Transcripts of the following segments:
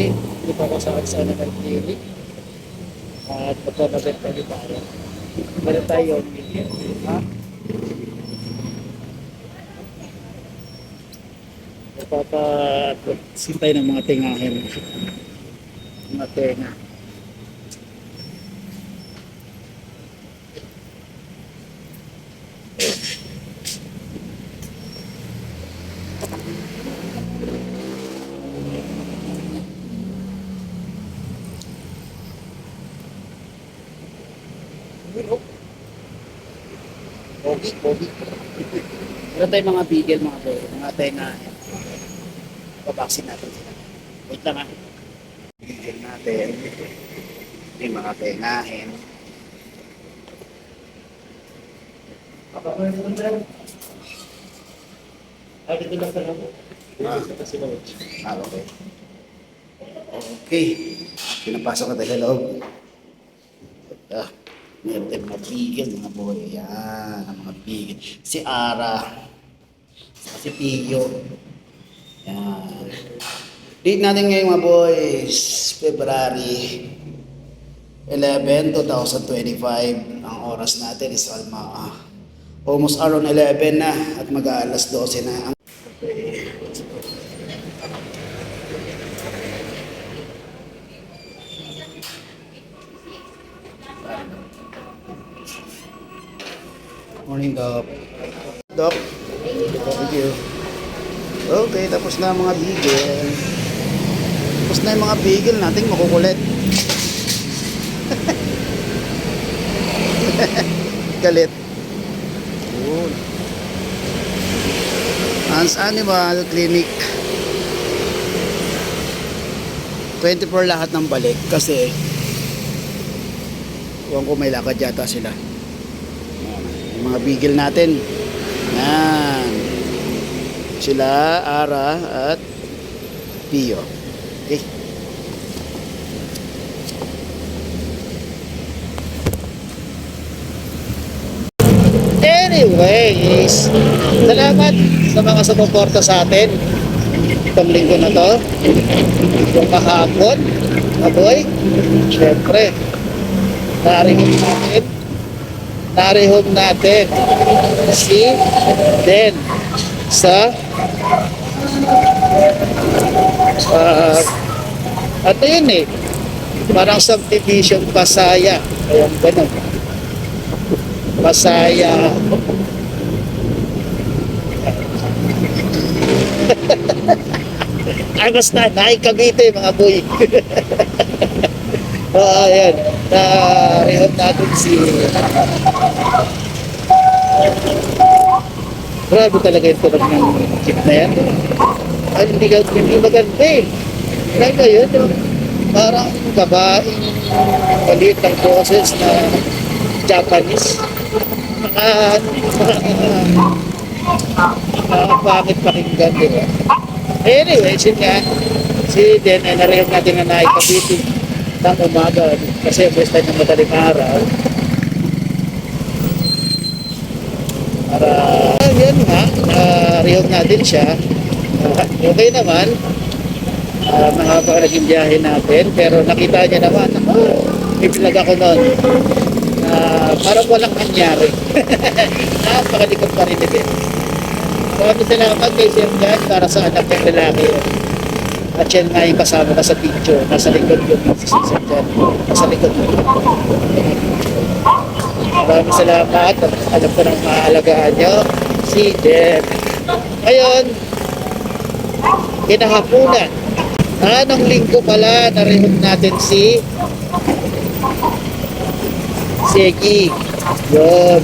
Jamie. Dito ako sa Aksana ng Clinic. At magpapabenta din tayo. Meron tayo. Ha? Magpapasintay ng mga tingahin. Mga tenga. Pogi. Meron tayong mga bigel, mga boy. Mga tenga. Babaksin natin sila. Wait lang ha. Bigel natin. Yung mga tengahin. Dito lang talaga po. Okay. Okay. Pinapasok ka tayo sa loob. Meron tayong mga bigel, mga boy. Yan, ang mga bigel. Si Ara. Si Pio. Yan. Date natin ngayon mga boys, February 11, 2025. Ang oras natin is almost around 11 na at mag-aalas 12 na. Morning, Doc. Doc. Thank you. Okay, tapos na ang mga bigel. Tapos na yung mga bigel natin makukulit. Galit. Yun. Hans Animal Clinic. 24 lahat ng balik kasi huwag ko may lakad yata sila. Yung mga bigel natin. Yan. Sila, Ara, at Pio. Okay. Anyways, salamat sa mga sumuporta sa atin itong linggo na to. Yung kahapon, aboy, syempre, narihon natin si Den sa at yun parang subdivision Pasaya, ayan ganun, Pasaya. Ay basta Cavite mga boy. Ayan, narihon natin si grabe talaga yung tulog ng jeep na yan. Ay, hindi maganda eh. Grabe yun. Parang babaeng maliit ng boses na Japanese. Pangit pakinggan, di ba? Anyway, si Den ay narihog natin na Cavite ng umaga kasi best time ng madaling araw. Para yan nga, narihog natin siya. Okay naman. Mahaba naging biyahe natin pero nakita niya naman ipilag ako noon parang walang nangyari. Napakalikot pa rin din. Maraming salamat kay Sir Jan para sa anak ng lalaki. At yan nga yung kasama ka sa picture. Nasa likod yung si Sir Jan. Nasa likod mo. Maraming salamat at alam ko nang maaalagaan nyo si Jen. Ngayon, kinahapunan. Anong linggo pala narihog natin si Segi. Yun.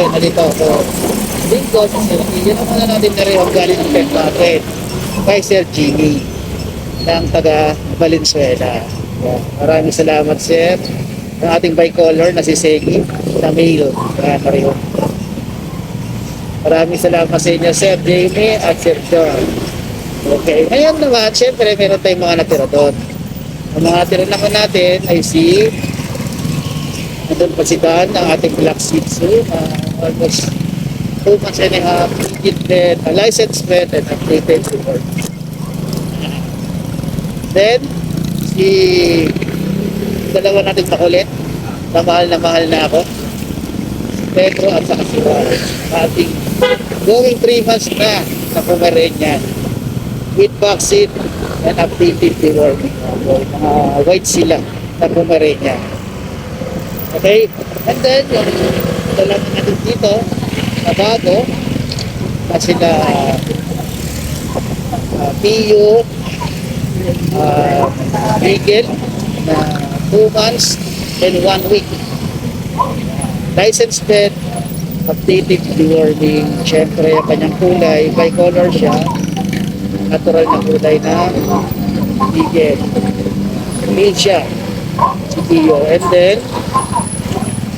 Nalito ako. Linggo, yun naman na natin narihog galing ng pet natin. Kay Sir Jimmy ng taga Valenzuela. Yan. Maraming salamat Sir. Ang ating bicolor na si Segi na male. Yan, narihog. Maraming salamat sa inyo Sir Jamie at Sir John. Okay, ngayon naman, syempre meron tayong mga natira doon. Ang mga natira naman natin ay si nandun pa si Dan, ang ating black shih tzu, almost 2 months and a half, a licensed vet and updated report. Then, si dalawa natin makulit, na mahal na ako. Pedro at saka si Juan. Ating going 3 months na Pomeranian with vaccine and updated deworming. Mga white sila na Pomeranian. Okay? And then, yung dalawa natin dito, na bago, na sila Pio, Miguel, na 2 months and 1 week. License pet, updated deworming, syempre yung kanyang kulay, bicolor siya, natural na kulay ng Miguel. Male siya, si Pio. And then,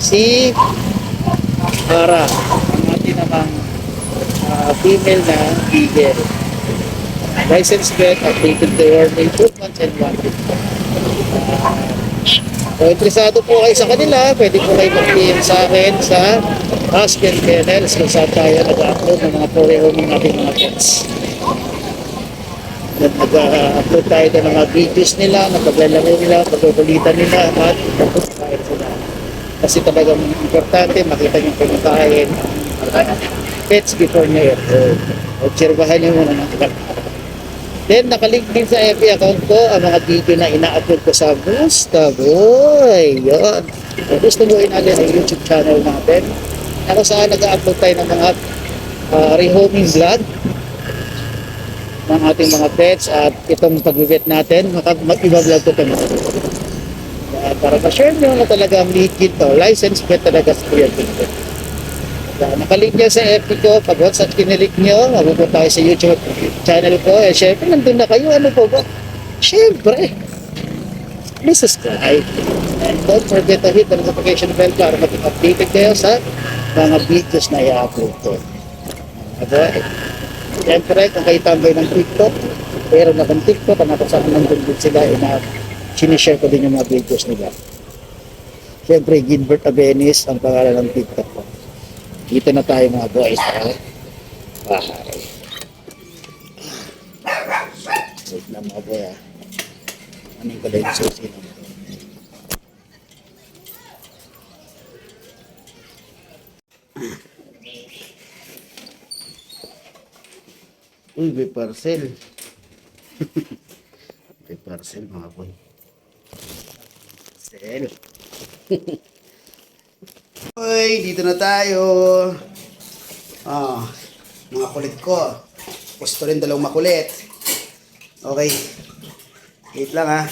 si Ara, ang ating namang female na Miguel. License pet, updated deworming, 2 months and 1 week. Kung interesado po kayo sa kanila, pwede po kayo mag-PM sa akin sa Ask and Kennels kung saan tayo nag-upload ng mga porehoming natin mga pets. Nag-upload tayo ng mga videos nila, napaglalaro nila, pagkukulitan nila, at pagkukulitan sila. Kasi talagang importante, makita nyo kumakain pets before nyo observahan nyo muna ng iba. Then, nakalink din sa FB account ko ang mga video na ina-upload ko sa Musta Boy. Yun. Kung gusto mo natin ang YouTube channel natin, ako saan nag-upload tayo ng mga rehoming vlog ng ating mga pets at itong pag-vet natin, mag-iba-vlog ko ito. Para ma-share nyo na talaga ang legit to, license pet talaga sa Kuya Tito. Nakalink niya sa FB ko, pag once at kinilik nyo, mapupunta tayo sa YouTube channel ko, syempre nandun na kayo, ano po ba? Syempre, please subscribe. And don't forget to hit the notification bell para maging updated kayo sa mga videos na i-upload ko. Okay? Syempre, kung kayo tambay ng TikTok, meron akong TikTok, kung saan nandun din sila, sinishare ko din yung mga videos nila. Syempre, Gilbert Abenis ang pangalan ng TikTok ko. Dito na tayo mga boys. Bahay. Wait lang mga boy. Ano yung kalay sa sino? Uy, may parcel. May parcel mga boy. Parcel. Uy, dito na tayo. Mga kulit ko. Gusto rin dalawang makulit. Okay. Wait lang ha.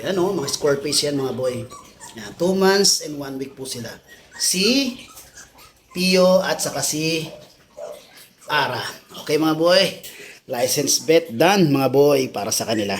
Yan o, mga square face yan mga boy. Yan, 2 months and 1 week po sila. Si Pio at saka si Ara. Okay mga boy, license bet done mga boy para sa kanila.